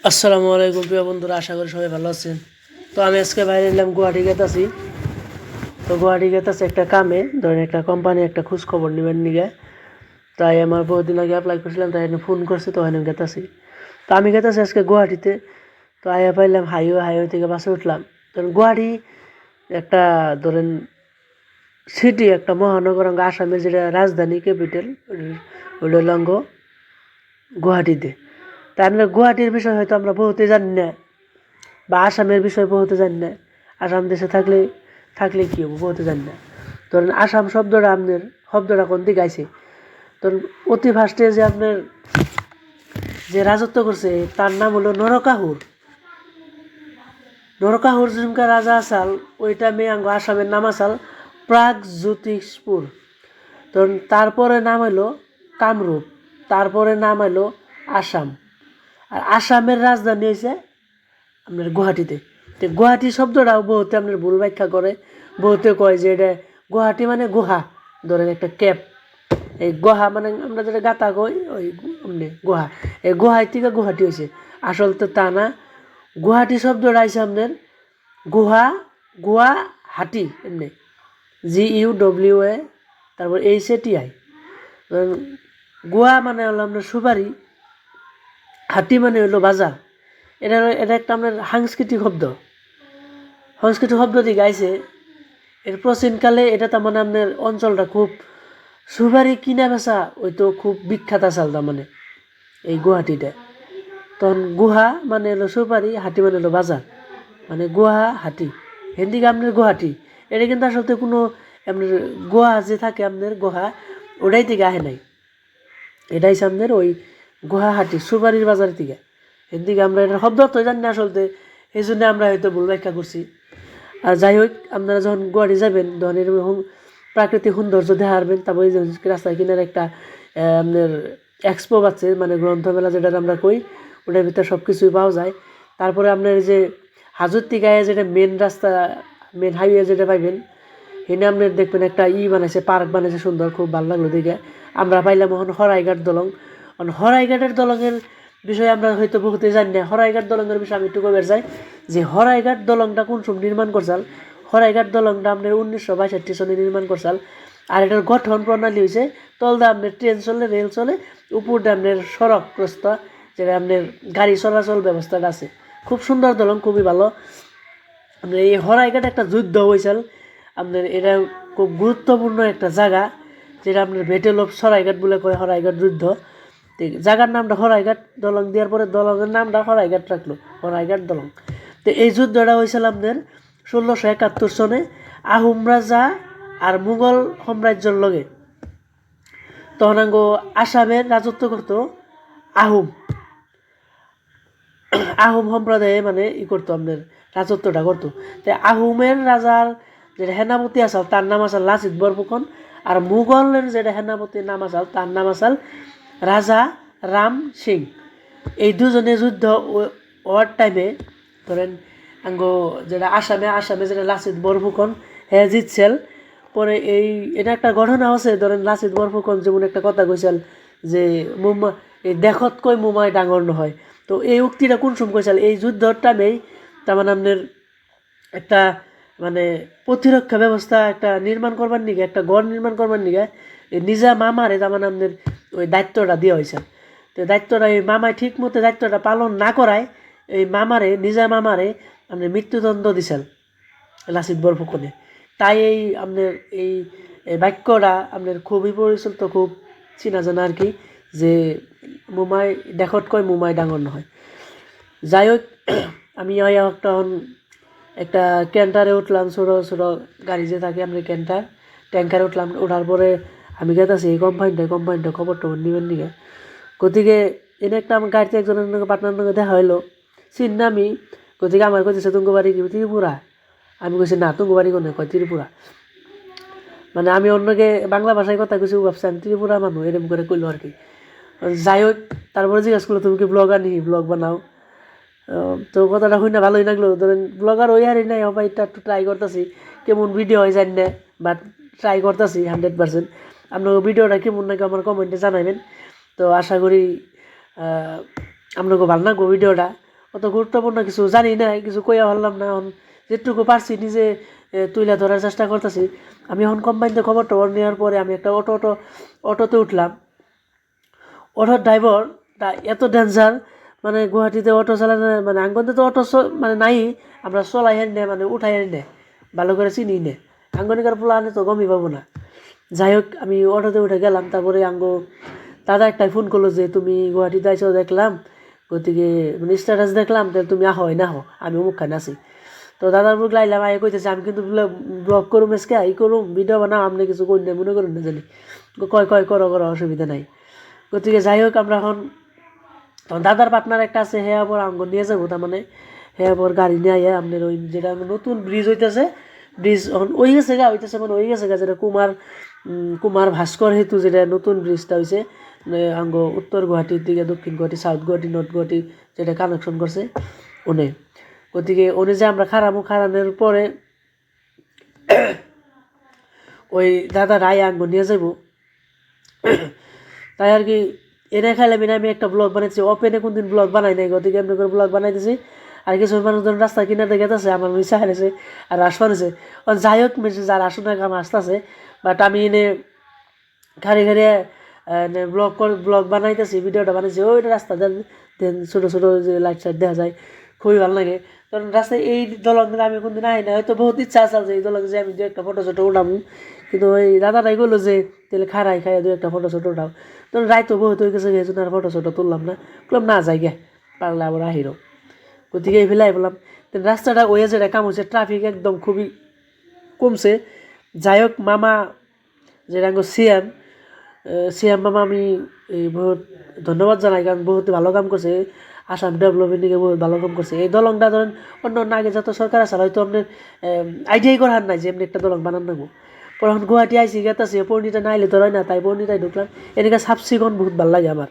আসসালামু আলাইকুম প্রিয় বন্ধুরা, আশা করি সবাই ভালো আছেন। তো আমি আজকে বাইরে এলাম, গুয়াহাটি গেতাছি। তো গুয়াহাটি গেতাছি একটা কামে, ধরেন একটা কোম্পানি একটা খোঁজ খবর নেবেন নিগে। তাই আমার বহুদিন আগে অ্যাপ্লাই করছিলাম, তাই ফোন করছে, তো আমি গেতাছি। তো আমি গেতাছি আজকে গুয়াহাটিতে। তো আয়া পাইলাম হাইওয়ে থেকে বাসে উঠলাম। ধরেন গুয়াহাটি একটা ধরেন সিটি, একটা মহানগর, আসামের যেটা রাজধানী ক্যাপিটাল, ওটা হলো গুয়াহাটিতে। তাই আমরা গুয়াহাটির বিষয় হয়তো আমরা বহুতে জানি না, বা আসামের বিষয় বহুতে জানি না। আসাম দেশে থাকলে কী হবো বহুতে জানি না। ধরেন আসাম শব্দটা কোন দিকে আইছে, ধরুন অতি ফার্স্টে যে আপনার যে রাজত্ব করছে তার নাম হলো নরকাহুর জুমকা রাজা আসাল, ওইটা মেয়ে আসামের নাম আসাল প্রাগজ্যোতিষপুর। ধরুন তারপরে নাম হলো কামরূপ, তারপরে নাম হলো আসাম। আর আসামের রাজধানী হয়েছে আপনার গুয়াহাটিতে। তো গুয়াহাটি শব্দটাও বহুতে আপনার ভুল ব্যাখ্যা করে, বহুতে কয় যে এটা গুয়াহাটি মানে গুহা, ধরেন একটা ক্যাপ। এই গুহা মানে আমরা যেটা গাতা কই, ওই গুহা, এই গুহায় থেকে গুয়াহাটি হয়েছে। আসল তো তা না। গুয়াহাটি শব্দটা আছে আপনার গুয়াহাটি, এমনি GUWA, তারপর HATI। গোয়া মানে হলো আপনার সুপারি, হাতি মানে হলো বাজার। এটা একটা আপনার সাংস্কৃতিক শব্দ দিকে আইছে। এর প্রাচীনকালে এটা তার মানে আপনার অঞ্চলটা খুব সুপারি কিনা বেচা ওইতো খুব বিখ্যাত আসাল, তার মানে এই গুয়াহাটিটা। তখন গুহা মানে হলো সুপারি, হাতি মানে হলো বাজার, মানে গুয়াহাটি হিন্দিকে আপনার গুয়াহাটি। এটা কিন্তু আসলে কোনো আপনার গোয়া যে থাকে আপনার গুহা, ওটাই থেকে আহে নাই। এটাই সামনের ওই গুয়াহাটি সুপারির বাজার থেকে। এদিকে আমরা এটা শব্দ তো জানি না আসলতে, এই জন্য আমরা হয়তো ভুল ব্যাখ্যা করছি। আর যাই হোক, আপনারা যখন গুয়াহাটি যাবেন তখন এরকম প্রাকৃতিক সৌন্দর্য দেখা হারবেন। তারপরে রাস্তার কিনারে একটা আপনার এক্সপো আছে, মানে গ্রন্থমেলা যেটা আমরা কই, ওটার ভিতরে সব কিছুই পাওয়া যায়। তারপরে আপনার যে হাজোরটিগায়ে যেটা মেন রাস্তা, মেন হাইওয়ে যেটা পাইবেন, এনে আপনার দেখবেন একটা বানাইছে, পার্ক বানাইছে সুন্দর, খুব ভালো লাগলো দেখে। আমরা পাইলাম এখন হরাইঘাট দলং। হরাইঘাটের দলংয়ের বিষয়ে আমরা হয়তো বহুতে জানি না। হরাইঘাট দলংয়ের বিষয়ে আমি একটু কবার যাই যে হরাইঘাট দলংটা কোন সময় নির্মাণ করছাল। হরাইঘাট দলংটা আপনার 1962 সনে নির্মাণ করছাল। আর এটার গঠন প্রণালী হয়েছে তলদা আপনার ট্রেন চলে, রেল চলে, উপর দিয়ে আপনার সড়ক রাস্তা, যেটা আপনার গাড়ি চলাচল ব্যবস্থাটা আছে। খুব সুন্দর দলং, খুবই ভালো। আপনার এই হরাইঘাট একটা যুদ্ধ হয়েছিল আপনার, এটা খুব গুরুত্বপূর্ণ একটা জায়গা, যেটা আপনার ব্যাটেল অফ সরাইঘাট বলে কয়, হরাইঘাট যুদ্ধ। জায়গার নামটা হরাইঘাট, দলং দেওয়ার পরে দলংয়ের নামটা হরাইঘাট রাখলো, হরাইঘাট দলং। তো এই যুদ্ধটা হয়েছিল আপনার 1671 সনে আহোম রাজা আর মুঘল সাম্রাজ্যের লগে। তখন আসামের রাজত্ব করতো আহোম সম্প্রদায়ে, মানে করতো আপনার রাজত্বটা করতো। তো আহোমের রাজার যেটা সেনাপতি আসাল তার নাম আসাল লাচিত বরফুকন। আর মুঘলের যেটা সেনাপতির নাম আসাল তার নাম আসাল রাজা রাম সিং। এই দুজনে যুদ্ধ হওয়ার টাইমে ধরেন যেটা আসামে যেটা লাচিত বরফুকন হ্যাঁ জিতছিল। পরে এটা একটা ঘটনা আছে, ধরেন লাচিত বরফুকন যেমন একটা কথা কইছিল যে এই দেখত কই মুমাই ডাঙর নহয়। তো এই উক্তিটা কোন সময় কইছিল, এই যুদ্ধর টাইমেই। তার মানে আপনার একটা মানে প্রতিরক্ষা ব্যবস্থা একটা নির্মাণ করবার নিগে, একটা গড় নির্মাণ করবার নিগে নিজা মামারে তার মানে আপনার ওই দায়িত্বটা দেওয়া হয়েছে। তো দায়িত্বটা এই মামায় ঠিক মতো দায়িত্বটা পালন না করায় এই নিজা মামারে আপনার মৃত্যুদণ্ড দিছেন লাচিত বরফুকনে। তাই আপনার এই বাক্যটা আপনার খুবই পরিচিত, খুব চিনা জানা আর কি, যে মুমাই দেখত কয় মুমাই ডাঙর নহয়। যাই হোক, আমি তখন একটা ক্যান্টারে উঠলাম, ছোটো গাড়ি যে থাকে আপনার ট্যাঙ্কারে উঠলাম। ওঠার পরে আমি গেতেছি এই কোম্পানিটা খবর টবর নিবেন নিকে। গতিকে এনে একটা আমার গাড়িতে একজনের সঙ্গে পার্টনার সঙ্গে দেখা হইলো, চিন্তা আমি। গতিকে আমার কইছে তুঙ্গ বাড়ি কি ত্রিপুরা? আমি কইছি না, তুঙ্গ বাড়ি কোনে? কয় ত্রিপুরা। মানে আমি অন্যকে বাংলা ভাষায় কথা কইছি, ভাবছি আমি ত্রিপুরা মানুষ, এরকম করে কইলো আর কি। যাই হোক, তারপরে জিজ্ঞাসা করলো তুমি কি ব্লগার নি, ব্লগ বানাও? তো কথাটা শুনে ভালোই লাগলো। ধরেন ব্লগার ওই হারি নাই, হবাই একটু ট্রাই করতেছি, কেমন ভিডিও হয় জানি না, বাট ট্রাই করতেছি 100%। আপনার ভিডিওটা কেমন নাকি আমার কমেন্টে জানাবেন। তো আশা করি আপনাকে ভালো লাগবো ভিডিওটা। অত গুরুত্বপূর্ণ কিছু জানি না, কিছু কইয়া পারলাম না। এখন যেটুকু পারছি নিজে তুলে ধরার চেষ্টা করতেছি। আমি এখন কোম্পানিতে খবর টবর নেওয়ার পরে আমি একটা অটোতে উঠলাম। অটোর ড্রাইভারটা এত ডেঞ্জার, মানে গুয়াহাটিতে অটো চালানো, মানে আঙ্গনতে তো অটো মানে নাই, আমরা চলাই আনি নেয়, মানে উঠাই আনি নেয়, ভালো করে চিনি নে, আঙ্গনিকার পোলা আনে তো গমই পাবো না। যাই হোক আমি অটোতে উঠে গেলাম। তারপরে দাদা একটাই ফোন করলো যে তুমি গুয়াহাটিতে আইসো দেখলাম, গতিকে মানে স্ট্যাটাস দেখলাম, তাহলে তুমি আহো না হো, আমি অমুকখানে আছি। তো দাদার বুক লাইলাম, আগে কইতেছে আমি কিন্তু ব্লগ করুম, এসকে করুম, ভিডিও বানাও, আপনি কিছু করি না মনে করুন না জানি। কয় কয় করো করো, অসুবিধা নাই। গতিকে যাই হোক আমরা এখন, তখন দাদার পার্টনার একটা আছে, হ্যাঁ আবার আঙ্গ নিয়ে যাবো, তার মানে হ্যাঁ আবার গাড়ি নিয়ে আইয়া আপনার ওই যেটা নতুন ব্রিজ হইতেছে, ব্রিজ এখন ওই গেছে গা, হইতেছে মানে ওই গেছে গা, যেটা কুমার ভাস্কর হেতু যেটা নতুন ব্রিজটা হয়েছে আঙ্গ উত্তর গুয়াহাটির দিকে, দক্ষিণ গুয়াহাটি, সাউথ গুয়াহাটি, নর্থ গুয়াহাটি যেটা কানেকশন করছে ওনে। গতিকে ওনে যে আমরা খারানোর পরে ওই দাদা রায় আঙ্গ নিয়ে যাবো, তাই আর কি এনে খাইলাম। আমি একটা ব্লগ বানাইছি, ওপেনে কোনদিন ব্লগ বানাই নাই, গতিকে এমনি করে ব্লগ বানাইতেছি। আর কিছু মানুষজন রাস্তা কিনারে গেতেছে, আমার মিশা হারেছে আর আসমান আছে। যাই হোক যার আসনের কাম আসতেছে, বাট আমি এনে খাড়ি ব্লগ বানাইতেছি, ভিডিওটা বানাইছি, ওইটা রাস্তা দেন ছোটো ছোটো যে লাইট সাইট দেখা যায়, খুবই ভালো লাগে। কারণ রাস্তায় এই দলং আমি কোনদিন আই না, হয়তো বহুত ইচ্ছা আছে যে এই দলং যে আমি দু একটা ফটো ছোটো উঠাবো, কিন্তু ওই দাদাটাই বললো যে তাহলে খাই দু একটা ফটো ছোটো উঠাও। তখন রায় তো বহুত হয়ে গেছে, এই জন্য আর ফটো ছোটো তুললাম না, বললাম না যাই গে, পারলে আবার আহিরো। গতিকে এই ফেলাই বললাম। রাস্তাটা ওই যেটা কাম হচ্ছে, ট্রাফিক একদম খুবই কমছে। যাই হোক মামা যেটা সিএম মামা আমি বহুত ধন্যবাদ জানাই, কারণ বহুত ভালো কাম করছে, আসাম ডেভেলপমেন্টে বহুত ভালো কাম করছে। এই দলংটা ধরেন অন্য আগে যত সরকার আছে হয়তো আপনার আইডিয়াই করার নাই যে এমনি একটা দলং বানান নেবো। পরে এখন গুয়াহাটি আইসি গেতাছি, পর্ণিটা নাইলে তো হয় না, তাই পর্ণিটাই ঢুকলাম। এদিকে সাবসিগন বহুত ভালো লাগে আমার।